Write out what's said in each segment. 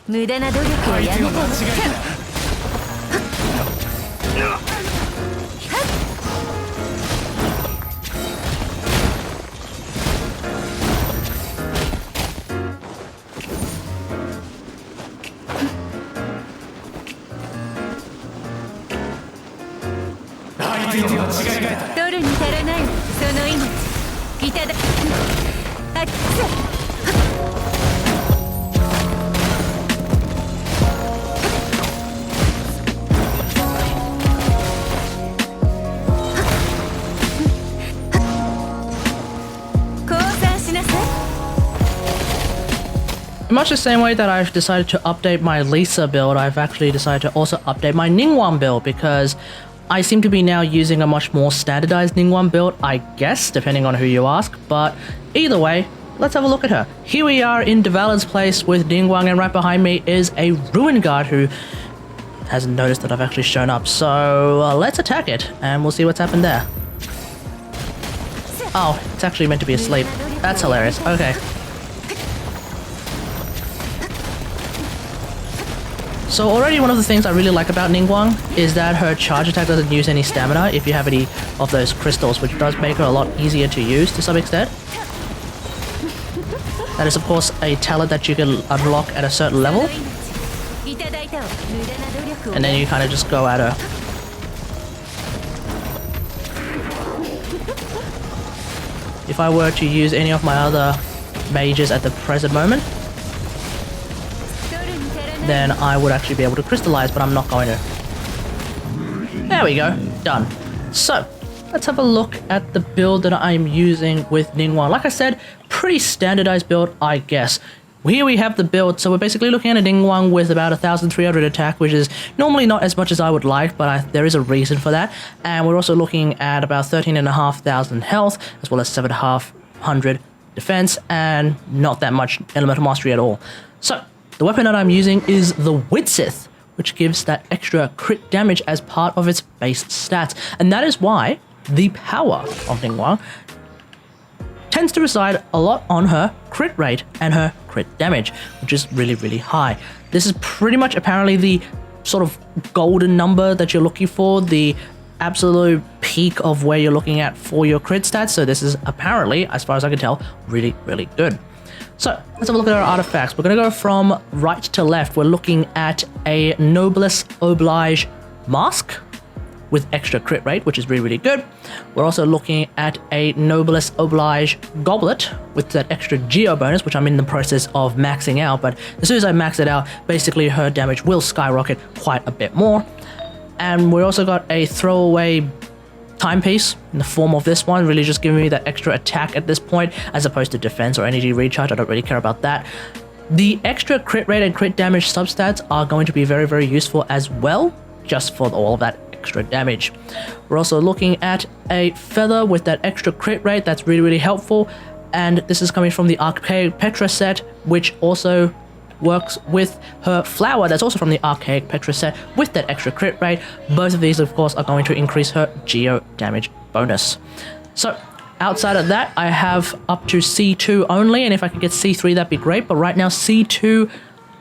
無駄な努力をやめない。取るに足らないその命いただあっ降参しなさい。In much the same way that I've decided to update my Lisa build, I've actually decided to also update my Ningguang build because I seem to be now using a much more standardized Ningguang build, I guess, depending on who you ask, but either way, let's have a look at her. Here we are in Devala's place with Ningguang, and right behind me is a Ruin Guard who hasn't noticed that I've actually shown up, so let's attack it, and we'll see what's happened there. Oh, it's actually meant to be asleep. That's hilarious. Okay. So already one of the things I really like about Ningguang is that her charge attack doesn't use any stamina if you have any of those crystals, which does make her a lot easier to use to some extent. That is of course a talent that you can unlock at a certain level. And then you kind of just go at her. If I were to use any of my other mages at the present moment, then I would actually be able to crystallize, but I'm not going to. There we go, done. So, let's have a look at the build that I'm using with Ningguang. Like I said, pretty standardized build, I guess. Here we have the build, so we're basically looking at a Ningguang with about 1,300 attack, which is normally not as much as I would like, but there is a reason for that. And we're also looking at about 13,500 health, as well as 7,500 defense, and not that much elemental mastery at all. So, the weapon that I'm using is the Widsith, which gives that extra crit damage as part of its base stats. And that is why the power of Ningguang tends to reside a lot on her crit rate and her crit damage, which is really, really high. This is pretty much apparently the sort of golden number that you're looking for, the absolute peak of where you're looking at for your crit stats. So this is apparently, as far as I can tell, really, really good. So let's have a look at our artifacts. We're going to go from right to left. We're looking at a Noblesse Oblige mask with extra crit rate, which is really, really good. We're also looking at a Noblesse Oblige goblet with that extra geo bonus, which I'm in the process of maxing out. But as soon as I max it out, basically her damage will skyrocket quite a bit more. And we also got a throwaway timepiece in the form of this one, really just giving me that extra attack at this point as opposed to defense or energy recharge. I don't really care about that. The extra crit rate and crit damage substats are going to be very, very useful as well, just for all of that extra damage. We're also looking at a feather with that extra crit rate. That's really, really helpful. And this is coming from the Archaic Petra set, which also works with her flower that's also from the Archaic Petra set with that extra crit rate. Both of these, of course, are going to increase her geo damage bonus. So outside of that, I have up to C2 only, and if I could get C3, that'd be great. But right now, C2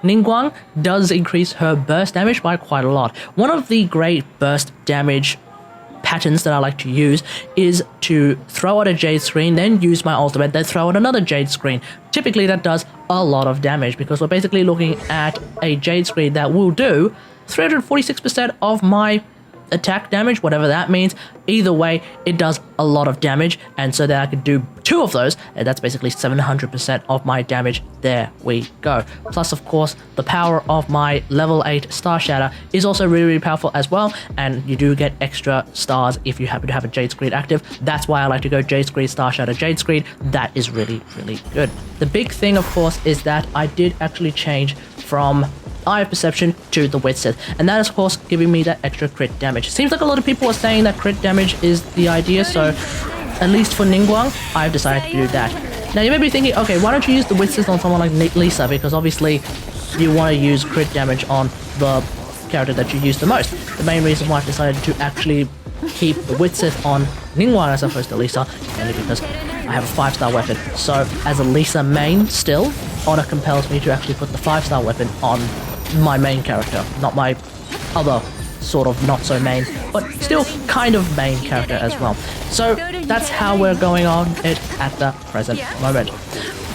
Ningguang does increase her burst damage by quite a lot. One of the great burst damage patterns that I like to use is to throw out a Jade Screen, then use my ultimate, then throw out another Jade Screen. Typically that does a lot of damage because we're basically looking at a Jade Screen that will do 346% of my attack damage, whatever that means. Either way, it does a lot of damage, and so that I could do 2 of those, and that's basically 700% of my damage. There we go. Plus, of course, the power of my level 8 Star Shatter is also really, really powerful as well, and you do get extra stars if you happen to have a Jade Screen active. That's why I like to go Jade Screen, Star Shatter, Jade Screen. That is really, really good. The big thing, of course, is that I did actually change from Eye of Perception to the Widsith, and that is of course giving me that extra crit damage. It seems like a lot of people are saying that crit damage is the idea, so at least for Ningguang, I've decided to do that. Now you may be thinking, okay, why don't you use the Widsith on someone like Lisa, because obviously you want to use crit damage on the character that you use the most. The main reason why I've decided to actually keep the Widsith on Ningguang as opposed to Lisa, only because I have a 5-star weapon. So as a Lisa main still, honor compels me to actually put the 5-star weapon on my main character, not my other sort of not so main, but still kind of main character as well. So that's how we're going on it at the present moment.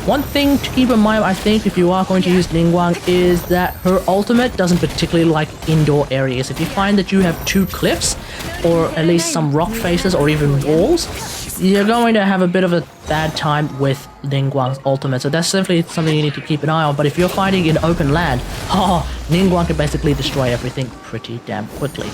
One thing to keep in mind, I think, if you are going to use Ningguang, is that her ultimate doesn't particularly like indoor areas. If you find that you have 2 cliffs, or at least some rock faces, or even walls, you're going to have a bit of a bad time with Ningguang's ultimate. So that's definitely something you need to keep an eye on. But if you're fighting in open land, Ningguang can basically destroy everything pretty damn quickly.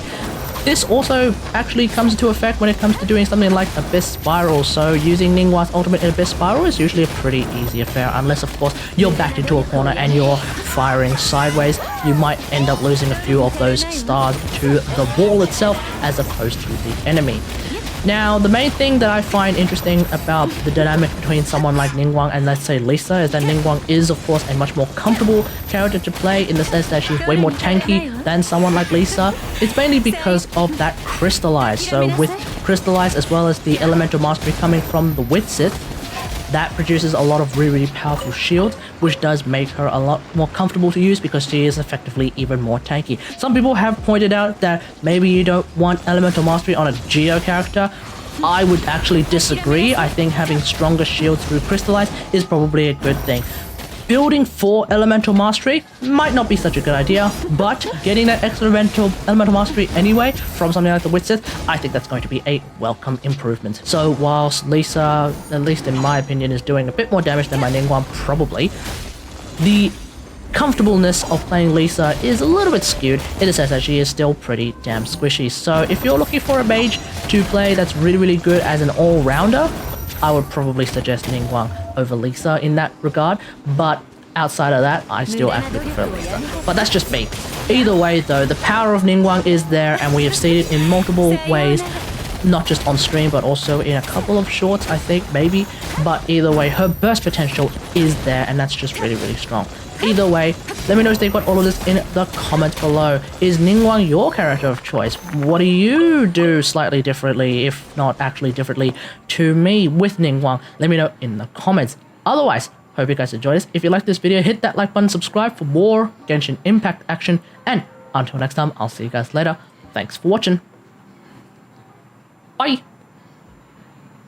This also actually comes into effect when it comes to doing something like Abyss Spiral. So using Ningguang's ultimate in Abyss Spiral is usually a pretty easy affair, unless of course you're backed into a corner and you're firing sideways. You might end up losing a few of those stars to the wall itself as opposed to the enemy. Now, the main thing that I find interesting about the dynamic between someone like Ningguang and, let's say, Lisa, is that Ningguang is, of course, a much more comfortable character to play in the sense that she's way more tanky than someone like Lisa. It's mainly because of that Crystallise. So with Crystallise, as well as the Elemental Mastery coming from the Witsith, that produces a lot of really powerful shields, which does make her a lot more comfortable to use because she is effectively even more tanky. Some people have pointed out that maybe you don't want Elemental Mastery on a Geo character. I would actually disagree. I think having stronger shields through Crystallise is probably a good thing. Building for Elemental Mastery might not be such a good idea, but getting that extra Elemental Mastery anyway from something like the Witsith, I think that's going to be a welcome improvement. So whilst Lisa, at least in my opinion, is doing a bit more damage than my Ningguang probably, the comfortableness of playing Lisa is a little bit skewed in the sense that she is still pretty damn squishy. So if you're looking for a mage to play that's really good as an all-rounder, I would probably suggest Ningguang over Lisa in that regard, but outside of that, I still actually prefer Lisa. But that's just me. Either way though, the power of Ningguang is there, and we have seen it in multiple ways, not just on stream, but also in a couple of shorts, I think, maybe. But either way, her burst potential is there, and that's just really strong. Either way, let me know if you think about all of this in the comments below. Is Ningguang your character of choice? What do you do slightly differently, if not actually differently, to me with Ningguang? Let me know in the comments. Otherwise, hope you guys enjoyed this. If you liked this video, hit that like button, subscribe for more Genshin Impact action, and until next time, I'll see you guys later. Thanks for watching. Bye!